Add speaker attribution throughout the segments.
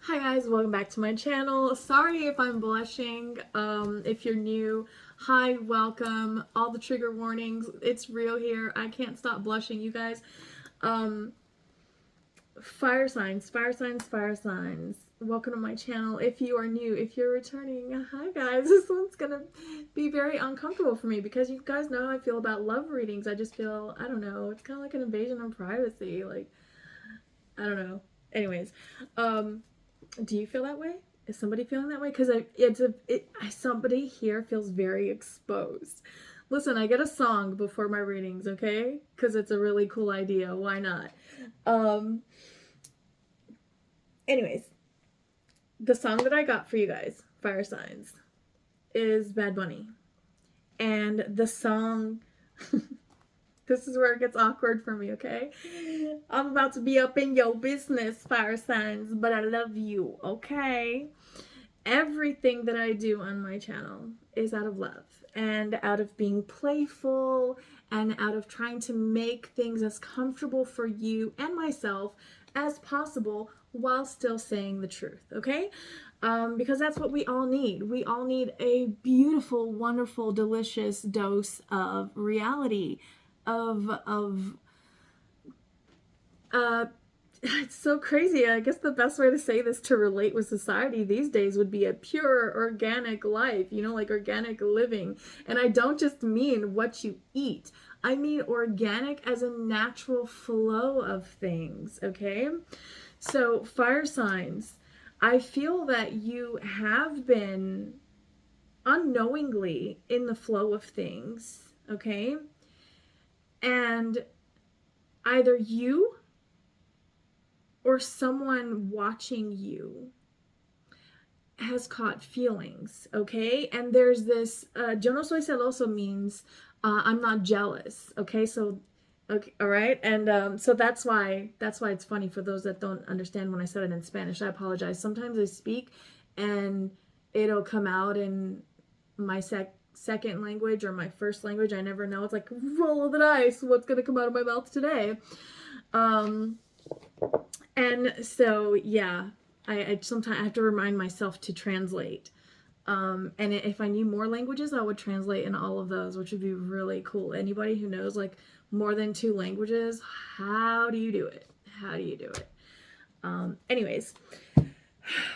Speaker 1: Hi guys, welcome back to my channel. Sorry if I'm blushing. If you're new, hi, welcome. All the trigger warnings, it's real here. I can't stop blushing, you guys. Um, Fire signs, fire signs, fire signs. Welcome to my channel. If you are new, if you're returning, hi guys. This one's gonna be very uncomfortable for me because you guys know how I feel about love readings. I just feel, I don't know, it's kind of like an invasion of privacy. Like, I don't know. Anyways, do you feel that way? Is somebody feeling that way? Because somebody here feels very exposed. Listen, I get a song before my readings, okay? Because it's a really cool idea. Why not? Um, Anyways, the song that I got for you guys, Fire Signs, is Bad Bunny. And the song, this is where it gets awkward for me, okay? I'm about to be up in your business, Fire Signs, but I love you, okay? Everything that I do on my channel is out of love and out of being playful and out of trying to make things as comfortable for you and myself as possible while still saying the truth, okay? Because that's what we all need. We all need a beautiful, wonderful, delicious dose of reality, of uh, it's so crazy. I guess the best way to say this to relate with society these days would be a pure organic life, like organic living. And I don't just mean what you eat, I mean organic as a natural flow of things, okay? So, fire signs, I feel that you have been unknowingly in the flow of things, okay? And either you or someone watching you has caught feelings, okay? And there's this, yo no soy celoso means I'm not jealous, okay? So, okay, all right? And so that's why it's funny for those that don't understand when I said it in Spanish. I apologize. Sometimes I speak and it'll come out in my second language or my first language. I never know. It's like roll of the dice. What's going to come out of my mouth today? And so, yeah, I sometimes have to remind myself to translate. And if I knew more languages, I would translate in all of those, which would be really cool. Anybody who knows like more than 2 languages, how do you do it? How do you do it? Anyways,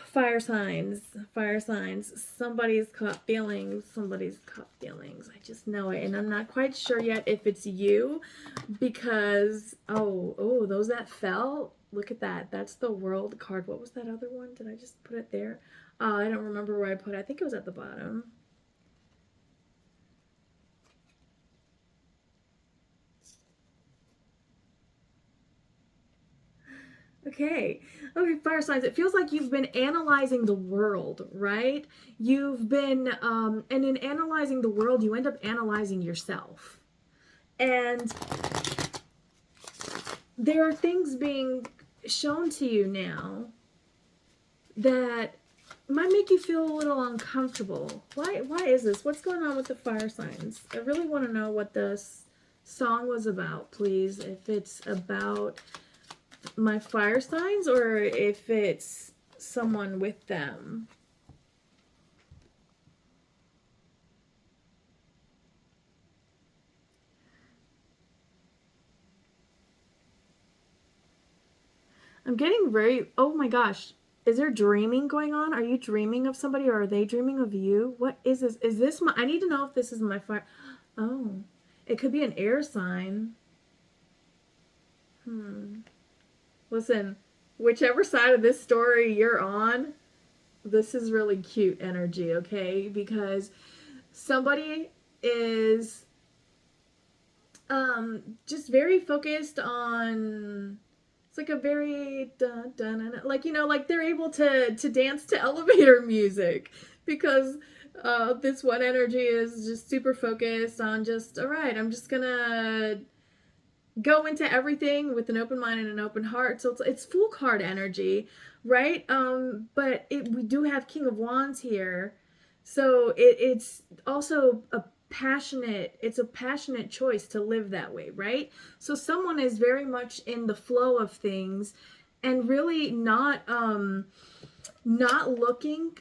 Speaker 1: fire signs, fire signs. Somebody's caught feelings. Somebody's caught feelings. I just know it, and I'm not quite sure yet if it's you, because those that fell. Look at that. That's the World card. What was that other one? Did I just put it there? I don't remember where I put it. I think it was at the bottom. Okay, fire signs. It feels like you've been analyzing the world, right? You've been, and in analyzing the world, you end up analyzing yourself. And there are things being shown to you now that might make you feel a little uncomfortable. Why is this? What's going on with the fire signs? I really want to know what this song was about, please. If it's about my fire signs or if it's someone with them. I'm getting very, oh my gosh. Is there dreaming going on? Are you dreaming of somebody or are they dreaming of you? What is this? Is this my, I need to know if this is my fire. Oh, it could be an air sign. Listen, whichever side of this story you're on, this is really cute energy, okay? Because somebody is just very focused on, it's like a very dun, dun, dun, like, like they're able to dance to elevator music because this one energy is just super focused on just, all right, I'm just gonna go into everything with an open mind and an open heart. So it's full card energy, right? But we do have King of Wands here, so it's also a passionate choice to live that way, right? So someone is very much in the flow of things and really not not looking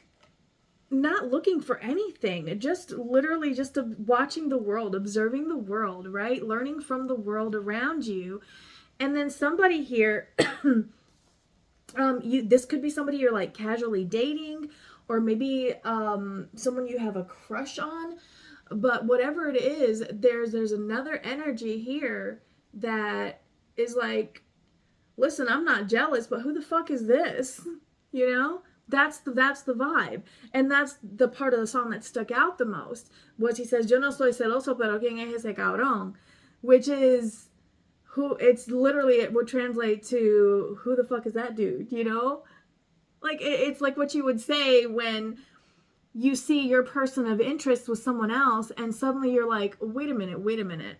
Speaker 1: for anything, just literally just watching the world, observing the world, right? Learning from the world around you. And then somebody here, this could be somebody you're like casually dating, or maybe someone you have a crush on. But whatever it is, there's another energy here that is like, listen, I'm not jealous, but who the fuck is this? You know? That's the vibe. And that's the part of the song that stuck out the most. Was he says, "Yo no soy celoso, pero quién es ese cabrón?" Which is who, it's literally, it would translate to, who the fuck is that dude, you know? Like it's like what you would say when you see your person of interest with someone else and suddenly you're like, wait a minute.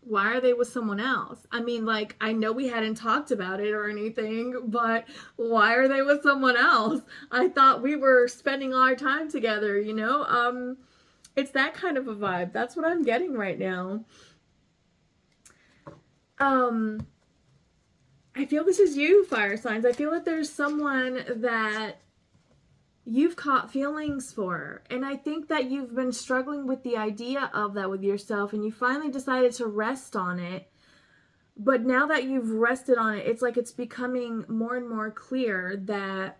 Speaker 1: Why are they with someone else? I mean, like, I know we hadn't talked about it or anything, but why are they with someone else? I thought we were spending our time together, you know? It's that kind of a vibe. That's what I'm getting right now. I feel this is you, fire signs. I feel that there's someone that you've caught feelings for. And I think that you've been struggling with the idea of that with yourself, and you finally decided to rest on it. But now that you've rested on it, it's like it's becoming more and more clear that,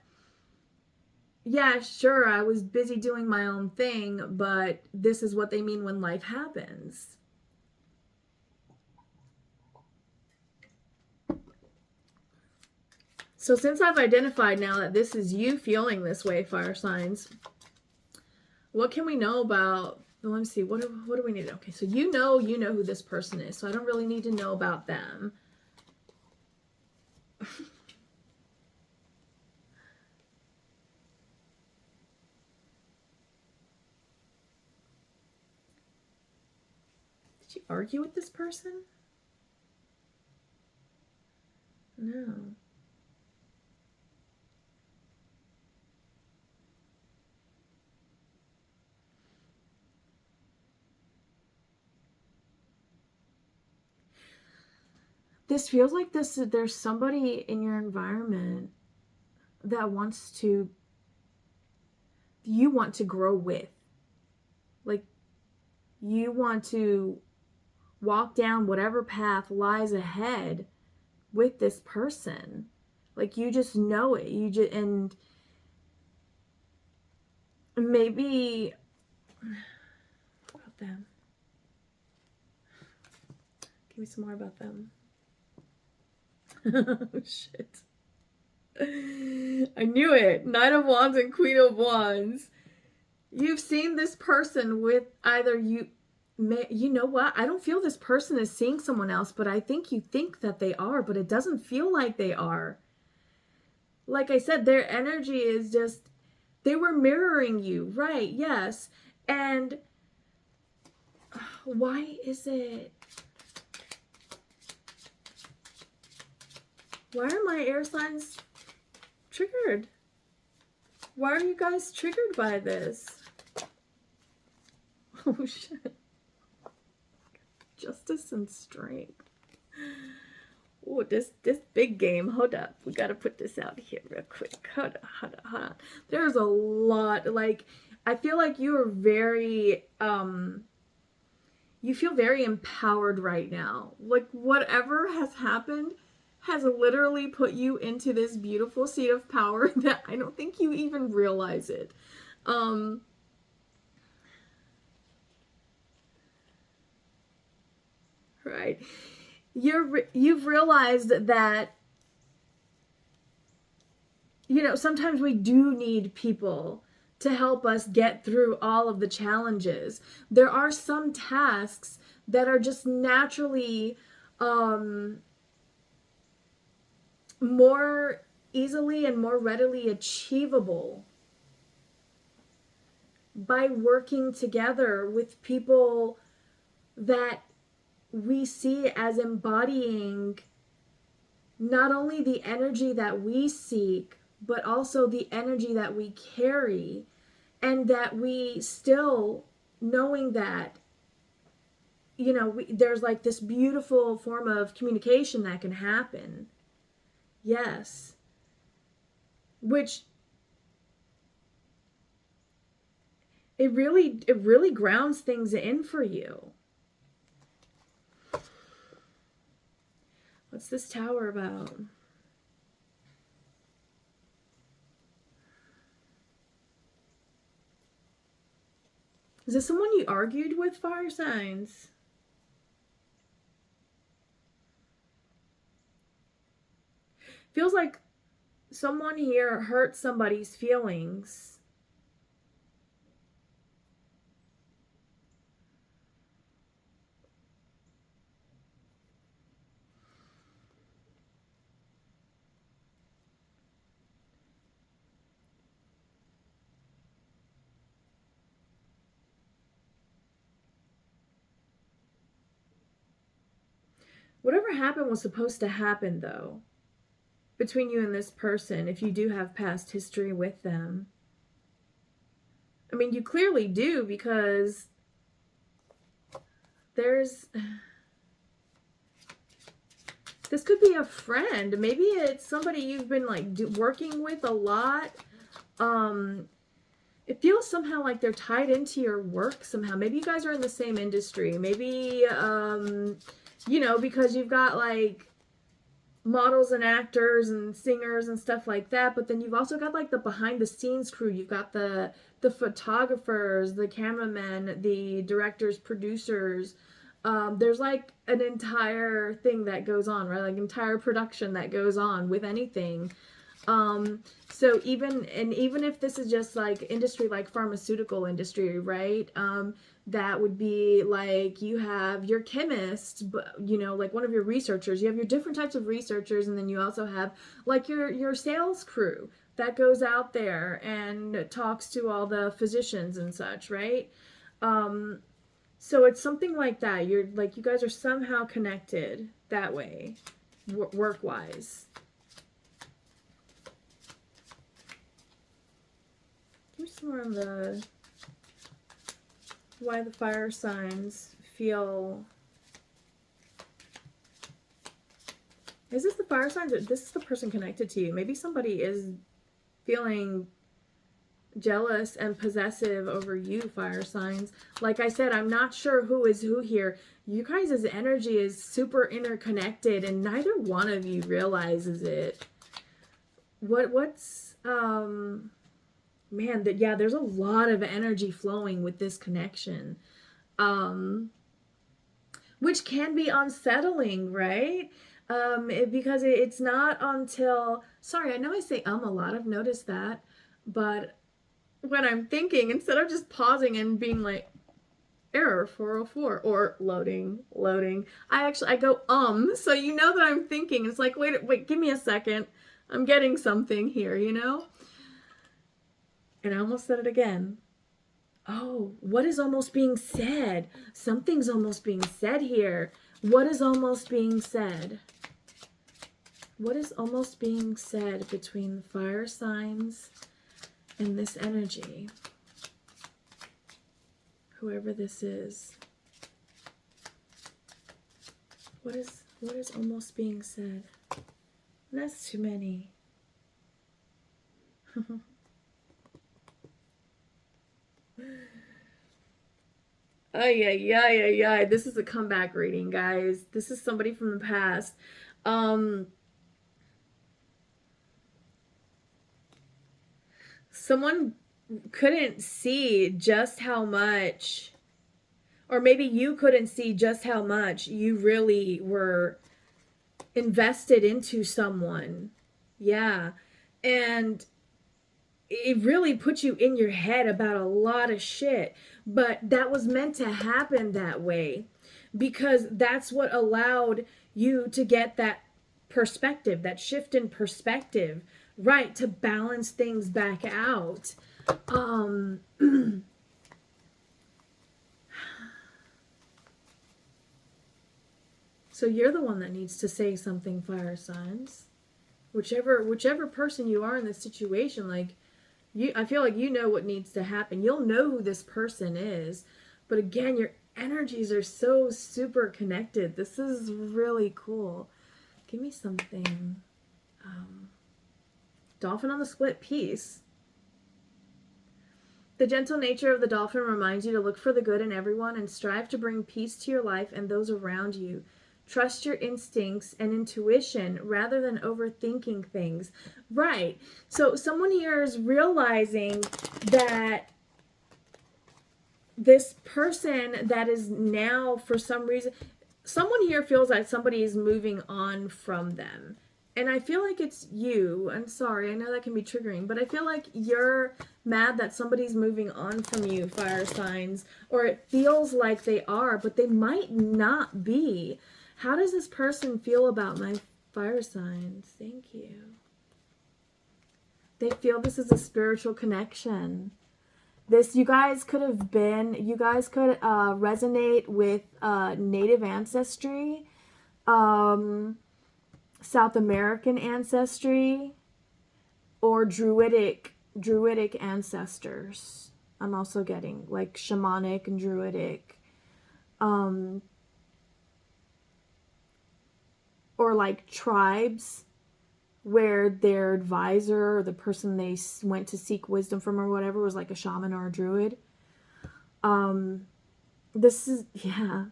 Speaker 1: yeah, sure, I was busy doing my own thing, but this is what they mean when life happens. So since I've identified now that this is you feeling this way, fire signs, what can we know about, let me see, what do we need? Okay, so you know who this person is, so I don't really need to know about them. Did you argue with this person? No. This feels like there's somebody in your environment that you want to grow with. Like, you want to walk down whatever path lies ahead with this person. Like, you just know it. And maybe about them. Give me some more about them. Oh, shit. I knew it. Knight of Wands and Queen of Wands. You've seen this person with either you know what? I don't feel this person is seeing someone else, but I think you think that they are, but it doesn't feel like they are. Like I said, their energy is just, they were mirroring you, right? Yes. And why is it? Why are my air signs triggered? Why are you guys triggered by this? Oh, shit. Justice and strength. Oh, this big game. Hold up. We got to put this out here real quick. Hold on. There's a lot. Like, I feel like you are very, you feel very empowered right now. Like, whatever has happened has literally put you into this beautiful seat of power that I don't think you even realize it. Right. You've realized that, you know, sometimes we do need people to help us get through all of the challenges. There are some tasks that are just naturally more easily and more readily achievable by working together with people that we see as embodying not only the energy that we seek, but also the energy that we carry, and that we still, knowing that, you know, there's like this beautiful form of communication that can happen. Yes. Which it really grounds things in for you. What's this Tower about? Is this someone you argued with, fire signs? Feels like someone here hurt somebody's feelings. Whatever happened was supposed to happen, though, between you and this person, if you do have past history with them. I mean, you clearly do, because there's... This could be a friend. Maybe it's somebody you've been, like, working with a lot. It feels somehow like they're tied into your work somehow. Maybe you guys are in the same industry. Maybe, you know, because you've got, like, models and actors and singers and stuff like that, but then you've also got, like, the behind the scenes crew. You've got the photographers, the cameramen, the directors, producers. There's, like, an entire thing that goes on, right? Like, entire production that goes on with anything. So even if this is just, like, industry, like pharmaceutical industry, right? That would be like, you have your chemist, but, you know, like one of your researchers, you have your different types of researchers, and then you also have, like, your sales crew that goes out there and talks to all the physicians and such, right? So it's something like that. You're, like, you guys are somehow connected that way, work-wise. Give me some more on the why the fire signs feel. Is this the fire signs, or this is the person connected to you? Maybe somebody is feeling jealous and possessive over you, fire signs. Like I said, I'm not sure who is who here. You guys' energy is super interconnected, and neither one of you realizes it. What's man, yeah, there's a lot of energy flowing with this connection, which can be unsettling, right? Because it's not until, sorry, I know I say a lot, I've noticed that, but when I'm thinking, instead of just pausing and being like, error 404, or loading, I go, so you know that I'm thinking. It's like, wait, give me a second. I'm getting something here, you know? And I almost said it again. Oh, what is almost being said? Something's almost being said here. What is almost being said? What is almost being said between the fire signs and this energy? Whoever this is. What is almost being said? That's too many. Ay. This is a comeback reading, guys. This is somebody from the past. Someone couldn't see just how much, or maybe you couldn't see just how much you really were invested into someone. Yeah. And it really put you in your head about a lot of shit, but that was meant to happen that way, because that's what allowed you to get that perspective, that shift in perspective, right, to balance things back out. So you're the one that needs to say something, fire signs. Whichever person you are in this situation, like, I feel like you know what needs to happen. You'll know who this person is. But again, your energies are so super connected. This is really cool. Give me something. Dolphin on the split piece. The gentle nature of the dolphin reminds you to look for the good in everyone and strive to bring peace to your life and those around you. Trust your instincts and intuition rather than overthinking things. Right. So someone here is realizing that this person that is now, for some reason, someone here feels like somebody is moving on from them. And I feel like it's you. I'm sorry, I know that can be triggering, but I feel like you're mad that somebody's moving on from you, fire signs, or it feels like they are, but they might not be. How does this person feel about my fire signs? Thank you. They feel this is a spiritual connection. This, you guys could resonate with native ancestry, South American ancestry, or druidic ancestors. I'm also getting like shamanic and druidic, or like tribes where their advisor or the person they went to seek wisdom from or whatever was like a shaman or a druid. This is, yeah,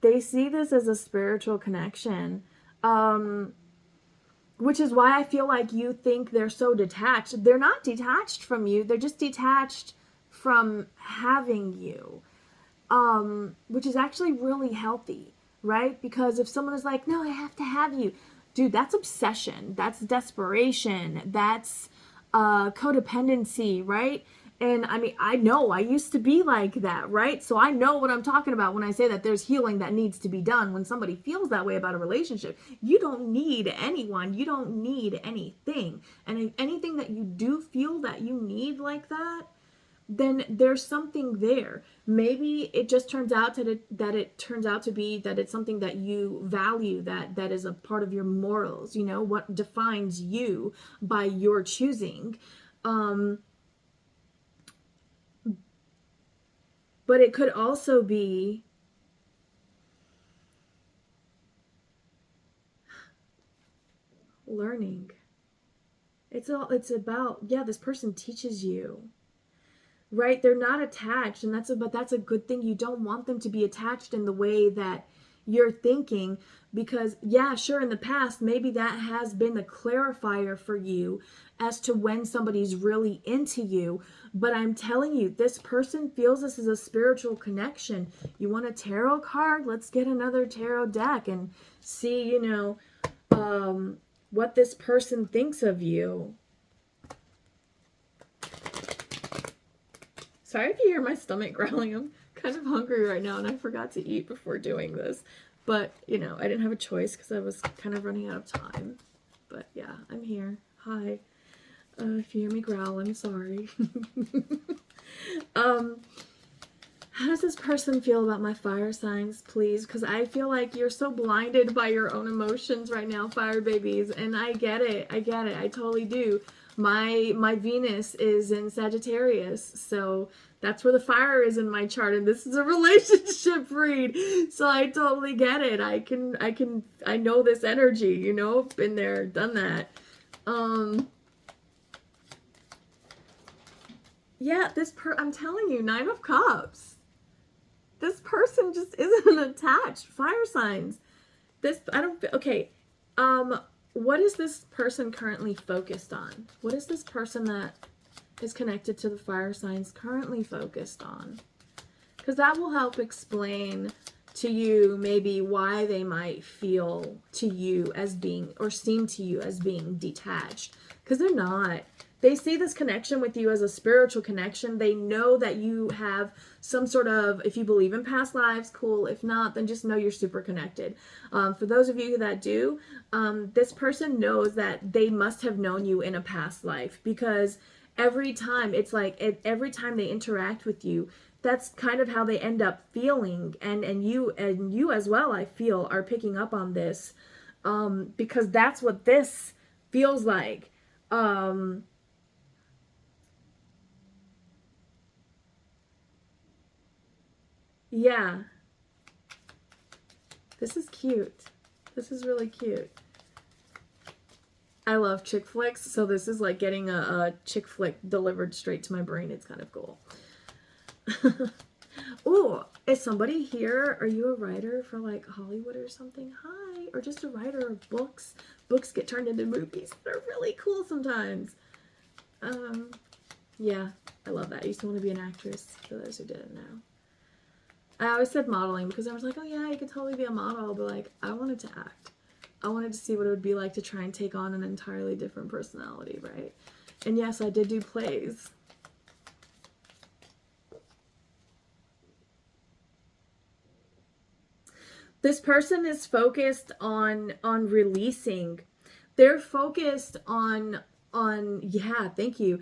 Speaker 1: they see this as a spiritual connection, which is why I feel like you think they're so detached. They're not detached from you. They're just detached from having you, which is actually really healthy, right? Because if someone is like, no, I have to have you, dude, that's obsession. That's desperation. That's codependency, right? And I mean, I know I used to be like that, right? So I know what I'm talking about when I say that there's healing that needs to be done when somebody feels that way about a relationship. You don't need anyone. You don't need anything. And if anything that you do feel that you need like that, then there's something there. Maybe it just turns out that it's something that you value, that is a part of your morals, you know, what defines you by your choosing. But it could also be learning. It's about, yeah, this person teaches you, right? They're not attached, and that's a good thing. You don't want them to be attached in the way that you're thinking, because yeah, sure, in the past maybe that has been the clarifier for you as to when somebody's really into you. But I'm telling you, this person feels this is a spiritual connection. You want a tarot card? Let's get another tarot deck and see, you know, what this person thinks of you. Sorry if you hear my stomach growling. I'm kind of hungry right now, and I forgot to eat before doing this. But, you know, I didn't have a choice because I was kind of running out of time. But, yeah, I'm here. Hi. If you hear me growl, I'm sorry. How does this person feel about my fire signs, please? Because I feel like you're so blinded by your own emotions right now, fire babies. And I get it. I totally do. My Venus is in Sagittarius, so that's where the fire is in my chart, and this is a relationship read, so I totally get it. I know this energy, you know, been there, done that. Yeah, I'm telling you, 9 of Cups. This person just isn't attached. Fire signs. Okay. What is this person currently focused on? What is this person that is connected to the fire signs currently focused on? Because that will help explain to you maybe why they might feel to you as being, or seem to you as being detached. Because they're not. They see this connection with you as a spiritual connection. They know that you have some sort of, if you believe in past lives, cool. If not, then just know you're super connected. For those of you that do, this person knows that they must have known you in a past life, because every time, it's like every time they interact with you, that's kind of how they end up feeling. And you as well, I feel, are picking up on this, because that's what this feels like. Yeah. This is cute. This is really cute. I love chick flicks, so this is like getting a chick flick delivered straight to my brain. It's kind of cool. Ooh, is somebody here? Are you a writer for like Hollywood or something? Hi. Or just a writer of books. Books get turned into movies. They're really cool sometimes. Yeah, I love that. I used to want to be an actress, for those who didn't know. I always said modeling because I was like, oh yeah, I could totally be a model, but like, I wanted to act. I wanted to see what it would be like to try and take on an entirely different personality, right? And yes, I did do plays. This person is focused on releasing. They're focused on yeah, thank you.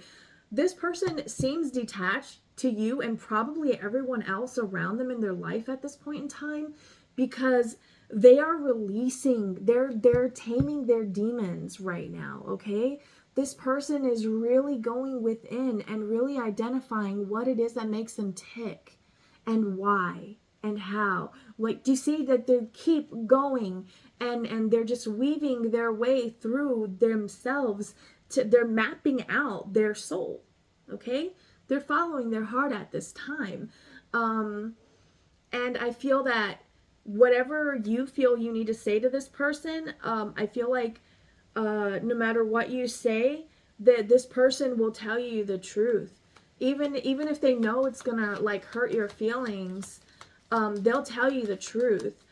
Speaker 1: This person seems detached to you and probably everyone else around them in their life at this point in time, because they are releasing, they're taming their demons right now, okay? This person is really going within and really identifying what it is that makes them tick and why and how. Like, do you see that they keep going and they're just weaving their way through themselves to, they're mapping out their soul, okay? They're following their heart at this time. And I feel that whatever you feel you need to say to this person, I feel like no matter what you say, that this person will tell you the truth. Even if they know it's gonna like hurt your feelings, they'll tell you the truth.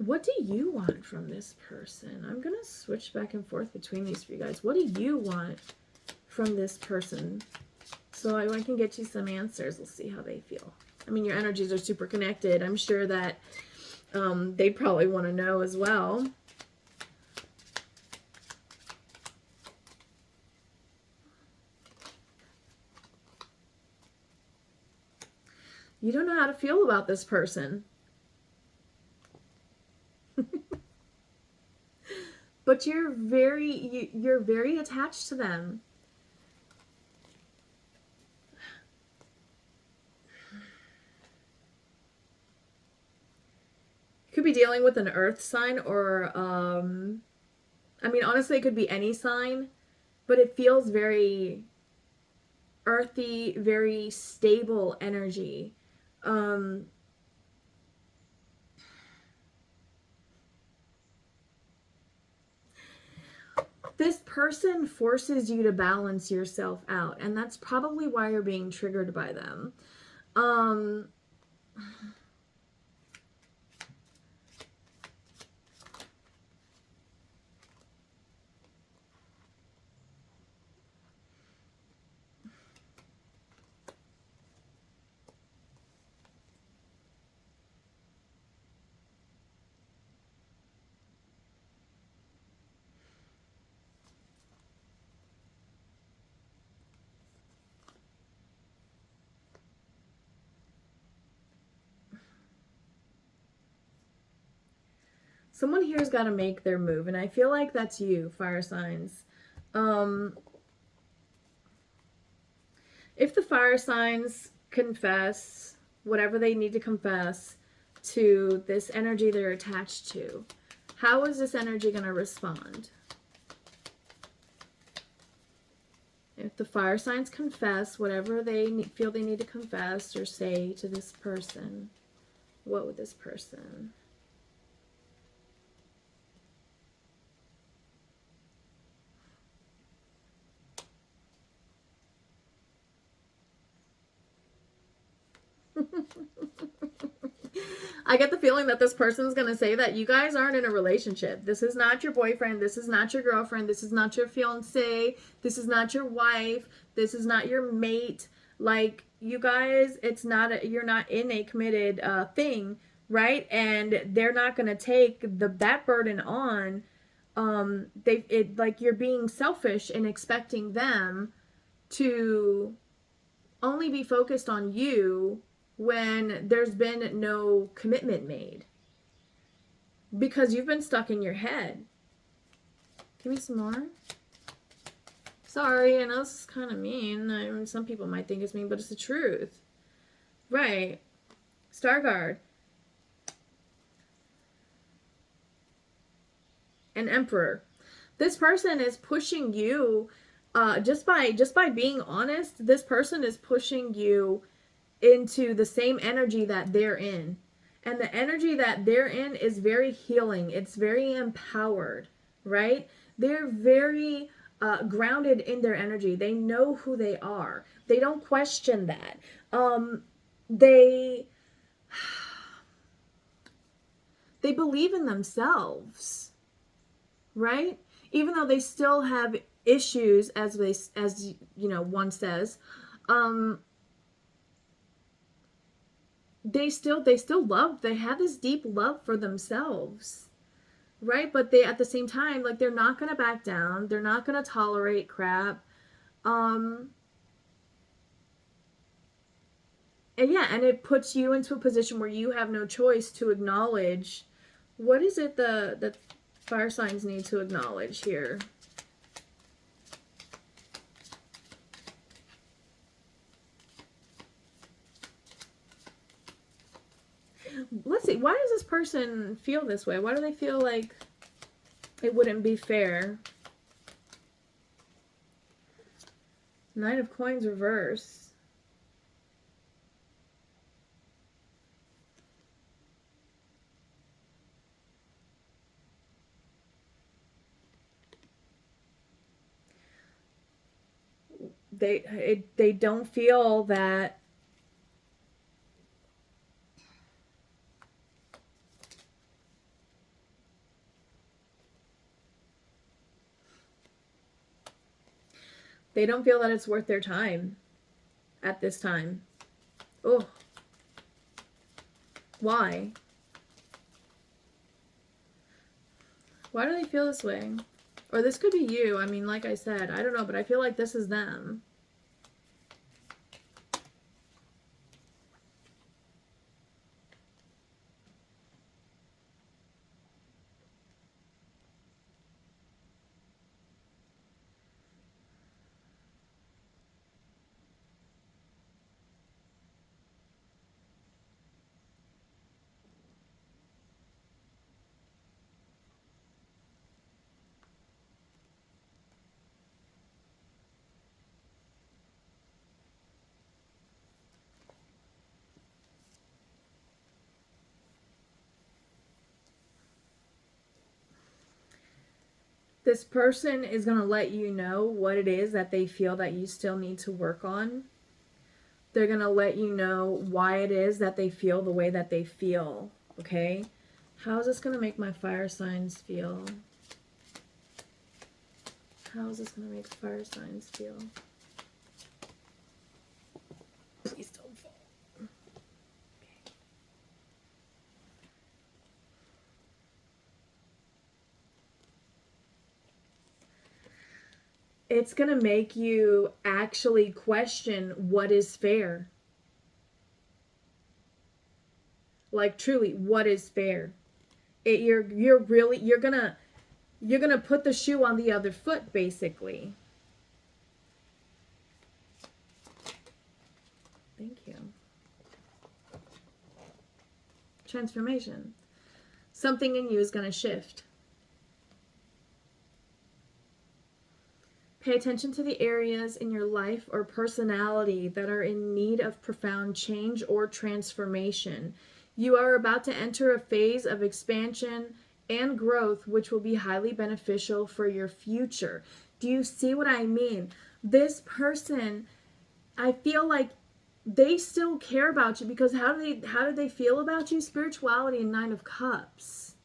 Speaker 1: What do you want from this person? I'm gonna switch back and forth between these for you guys. What do you want from this person? So I can get you some answers. We'll see how they feel. I mean, your energies are super connected. I'm sure that they probably want to know as well. You don't know how to feel about this person. But you're very attached to them. You could be dealing with an earth sign or I mean, honestly, it could be any sign, but it feels very earthy, very stable energy. This person forces you to balance yourself out, and that's probably why you're being triggered by them. Someone here's got to make their move, and I feel like that's you, fire signs. If the fire signs confess whatever they need to confess to this energy they're attached to, how is this energy going to respond? If the fire signs confess whatever they feel they need to confess or say to this person, what would this person? I get the feeling that this person's going to say that you guys aren't in a relationship. This is not your boyfriend. This is not your girlfriend. This is not your fiance. This is not your wife. This is not your mate. Like, you guys, it's not you're not in a committed thing, right? And they're not going to take that burden on. Like, you're being selfish in expecting them to only be focused on you when there's been no commitment made, because you've been stuck in your head. Give me some more. Sorry, I know this is kind of mean. I mean, some people might think it's mean, but it's the truth. Right. Star card. an Emperor. This person is pushing you, just by being honest, this person is pushing you into the same energy that they're in. And the energy that they're in is very healing. It's very empowered, right? They're very grounded in their energy. They know who they are. They don't question that. They they believe in themselves, right? Even though they still have issues, as you know, one says, they still love. They have this deep love for themselves, right? But they, at the same time, like, they're not gonna back down. They're not gonna tolerate crap. And yeah, and it puts you into a position where you have no choice to acknowledge, what is it the fire signs need to acknowledge here? Let's see. Why does this person feel this way? Why do they feel like it wouldn't be fair? Nine of Coins reverse. They don't feel that it's worth their time at this time. Oh. Why? Why do they feel this way? Or this could be you. I mean, like I said, I don't know, but I feel like this is them. This person is going to let you know what it is that they feel that you still need to work on. They're going to let you know why it is that they feel the way that they feel, okay? How is this going to make my fire signs feel? How is this going to make fire signs feel? Please don't fall. Okay. It's going to make you actually question what is fair. Like, truly, what is fair? You're gonna put the shoe on the other foot, basically. Thank you. Transformation. Something in you is going to shift. Pay attention to the areas in your life or personality that are in need of profound change or transformation. You are about to enter a phase of expansion and growth, which will be highly beneficial for your future. Do you see what I mean? This person, I feel like they still care about you, because how do they feel about you? Spirituality and Nine of Cups.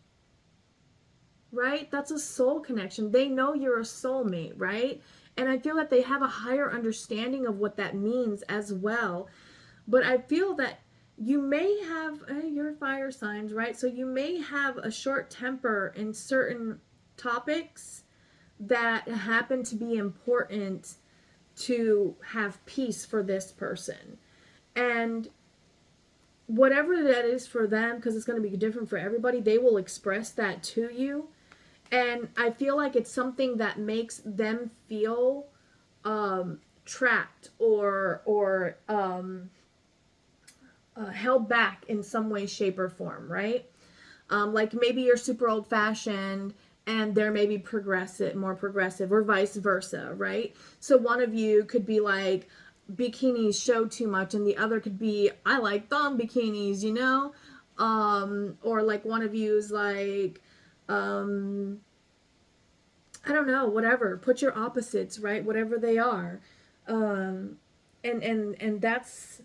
Speaker 1: Right? That's a soul connection. They know you're a soulmate, right? And I feel that they have a higher understanding of what that means as well. But I feel that you may have, your fire signs, right? So you may have a short temper in certain topics that happen to be important to have peace for this person. And whatever that is for them, because it's going to be different for everybody, they will express that to you. And I feel like it's something that makes them feel trapped or held back in some way, shape, or form, right? Like maybe you're super old-fashioned and they're maybe more progressive, or vice versa, right? So one of you could be like, bikinis show too much, and the other could be, I like thumb bikinis, you know? Or like one of you is like, I don't know, whatever. Put your opposites, right? Whatever they are. And that's,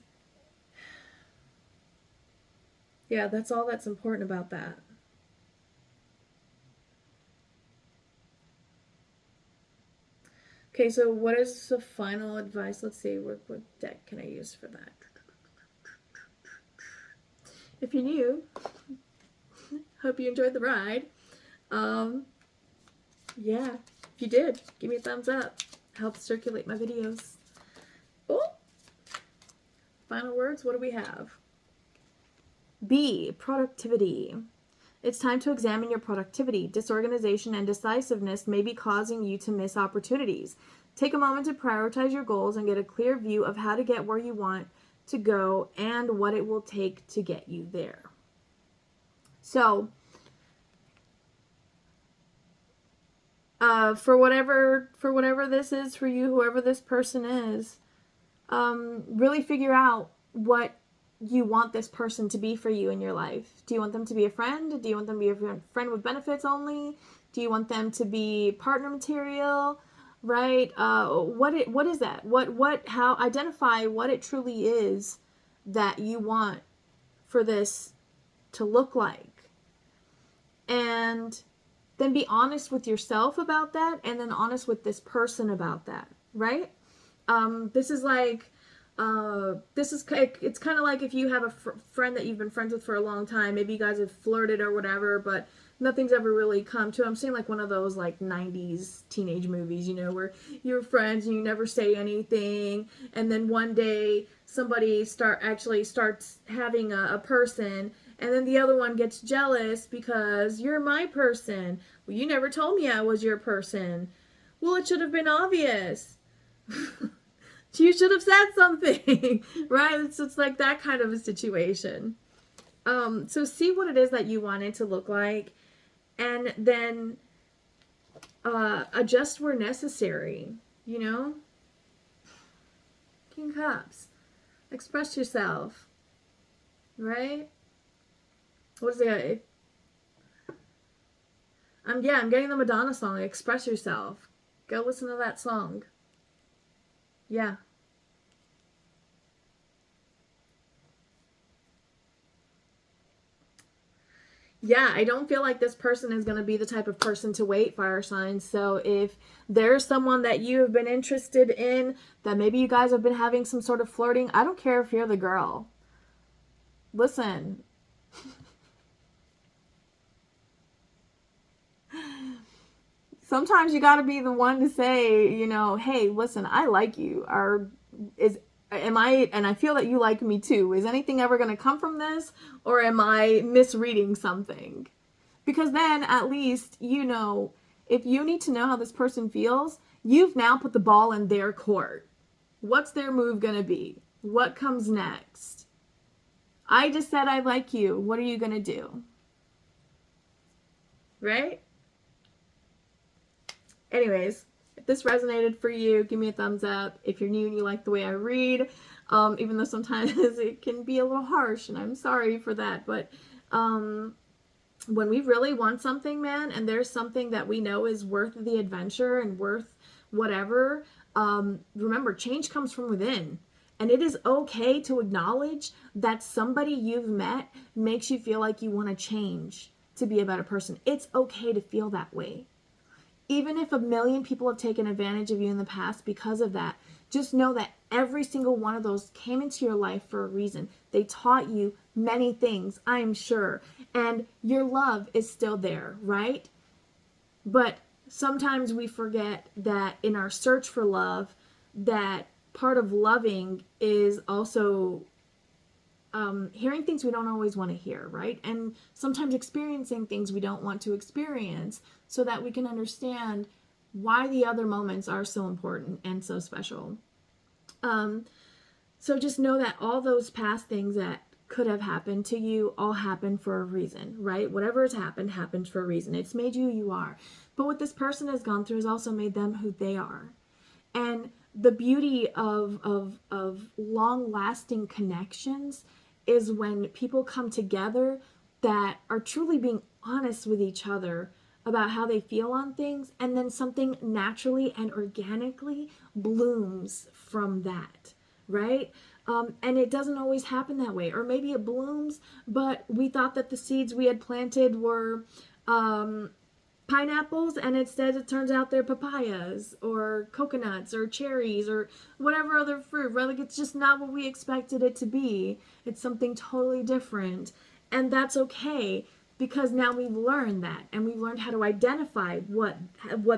Speaker 1: yeah, that's all that's important about that. Okay, so what is the final advice? Let's see, what deck can I use for that? If you're new, hope you enjoyed the ride. Yeah, if you did, give me a thumbs up. Helps circulate my videos. Oh, final words, what do we have? B, productivity. It's time to examine your productivity. Disorganization and decisiveness may be causing you to miss opportunities. Take a moment to prioritize your goals and get a clear view of how to get where you want to go and what it will take to get you there. So, for whatever this is for you, whoever this person is, really figure out what you want this person to be for you in your life. Do you want them to be a friend? Do you want them to be a friend with benefits only? Do you want them to be partner material? Right? What is that? How identify what it truly is that you want for this to look like. And then be honest with yourself about that, and then honest with this person about that, right? This is like, it's kind of like if you have a friend that you've been friends with for a long time, maybe you guys have flirted or whatever, but nothing's ever really come to. I'm saying like one of those like 90s teenage movies, you know, where you're friends and you never say anything, and then one day somebody starts having a person, and then the other one gets jealous because you're my person. Well, you never told me I was your person. Well, it should have been obvious. You should have said something, right? It's like that kind of a situation. So see what it is that you want it to look like, and then adjust where necessary, you know? King Cups. Express yourself, right? What is it? I'm getting the Madonna song, Express Yourself. Go listen to that song. Yeah. Yeah, I don't feel like this person is going to be the type of person to wait, fire signs. So if there's someone that you have been interested in, that maybe you guys have been having some sort of flirting, I don't care if you're the girl. Listen. Sometimes you got to be the one to say, you know, hey, listen, I like you. And I feel that you like me too. Is anything ever going to come from this, or am I misreading something? Because then at least, you know, if you need to know how this person feels, you've now put the ball in their court. What's their move going to be? What comes next? I just said I like you. What are you going to do? Right? Anyways, if this resonated for you, give me a thumbs up. If you're new and you like the way I read, even though sometimes it can be a little harsh, and I'm sorry for that, but when we really want something, man, and there's something that we know is worth the adventure and worth whatever, remember, change comes from within. And it is okay to acknowledge that somebody you've met makes you feel like you want to change to be a better person. It's okay to feel that way. Even if 1,000,000 people have taken advantage of you in the past because of that, just know that every single one of those came into your life for a reason. They taught you many things, I'm sure. And your love is still there, right? But sometimes we forget that in our search for love, that part of loving is also hearing things we don't always want to hear, right? And sometimes experiencing things we don't want to experience, so that we can understand why the other moments are so important and so special. So just know that all those past things that could have happened to you all happened for a reason, right? Whatever has happened, happened for a reason. It's made you who you are. But what this person has gone through has also made them who they are. And the beauty of long-lasting connections is when people come together that are truly being honest with each other about how they feel on things, and then something naturally and organically blooms from that, right? And it doesn't always happen that way. Or maybe it blooms, but we thought that the seeds we had planted were pineapples, and instead it turns out they're papayas or coconuts or cherries or whatever other fruit. Right? Like, it's just not what we expected it to be. It's something totally different. And that's okay, because now we've learned that, and we've learned how to identify what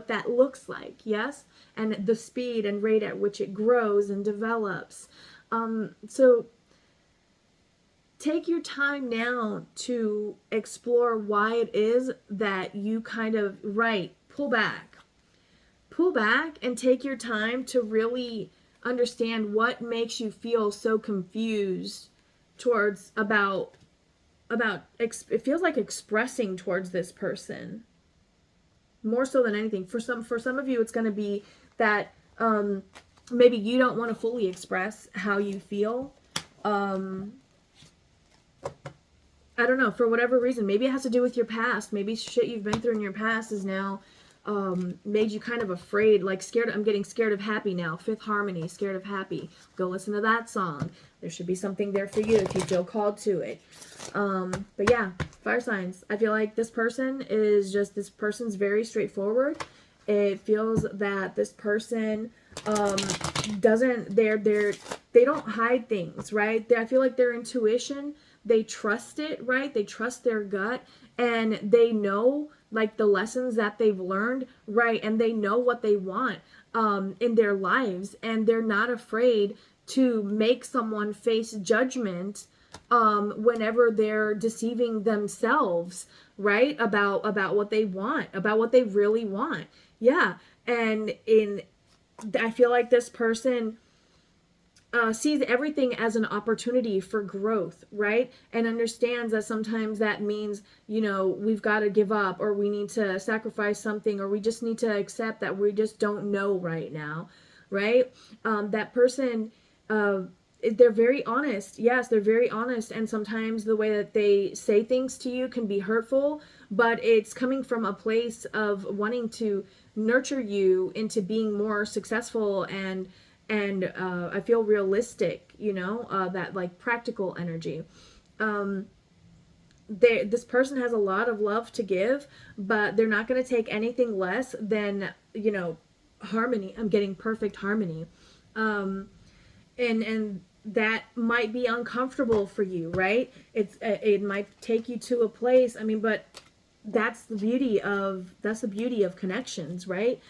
Speaker 1: that looks like, yes? And the speed and rate at which it grows and develops. So take your time now to explore why it is that you kind of, pull back and take your time to really understand what makes you feel so confused towards about it feels like expressing towards this person more so than anything. For some of you, it's going to be that maybe you don't want to fully express how you feel. I don't know, for whatever reason. Maybe it has to do with your past. Maybe shit you've been through in your past is now made you kind of afraid, like scared. I'm getting scared of happy now. Fifth Harmony, Scared of Happy. Go listen to that song. There should be something there for you if you feel called to it. But yeah, fire signs. I feel like this person's very straightforward. It feels that this person they don't hide things, right? I feel like their intuition, they trust it, right? They trust their gut, and they know like the lessons that they've learned, right? And they know what they want in their lives, and they're not afraid to make someone face judgment whenever they're deceiving themselves, right? About what they want, about what they really want. Yeah. And I feel like this person sees everything as an opportunity for growth, right? And understands that sometimes that means, we've got to give up, or we need to sacrifice something, or we just need to accept that we just don't know right now, right? That person, they're very honest. Yes, they're very honest. And sometimes the way that they say things to you can be hurtful, but it's coming from a place of wanting to nurture you into being more successful and I feel realistic, that like practical energy. This person has a lot of love to give, but they're not going to take anything less than, harmony. I'm getting perfect harmony. And that might be uncomfortable for you, right? It might take you to a place, but that's the beauty of connections, right?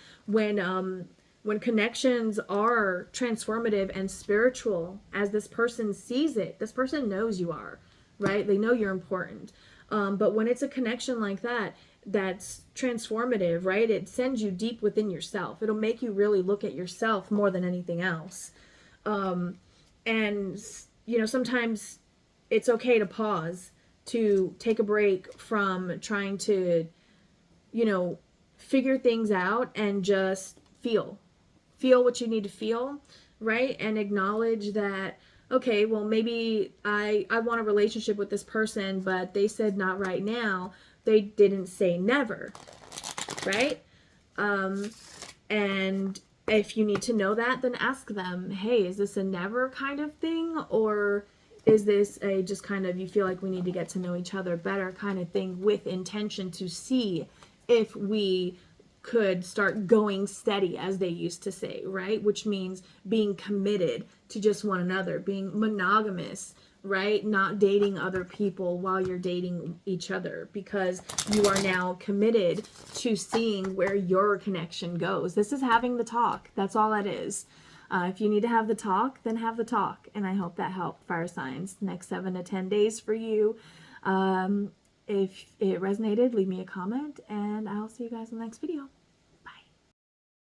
Speaker 1: When connections are transformative and spiritual, as this person sees it, this person knows you are, right? They know you're important. But when it's a connection like that, that's transformative, right? It sends you deep within yourself. It'll make you really look at yourself more than anything else. And, sometimes it's okay to pause, to take a break from trying to, figure things out and just feel what you need to feel, right? And acknowledge that, okay, well, maybe I want a relationship with this person, but they said not right now. They didn't say never, right? And if you need to know that, then ask them, hey, is this a never kind of thing? Or is this a just kind of, you feel like we need to get to know each other better kind of thing, with intention to see if we could start going steady, as they used to say, right? Which means being committed to just one another, being monogamous, right? Not dating other people while you're dating each other, because you are now committed to seeing where your connection goes. This is having the talk. That's all that is. If you need to have the talk, then have the talk. And I hope that helped, fire signs. Next 7 to 10 days for you. If it resonated, leave me a comment, and I'll see you guys in the next video.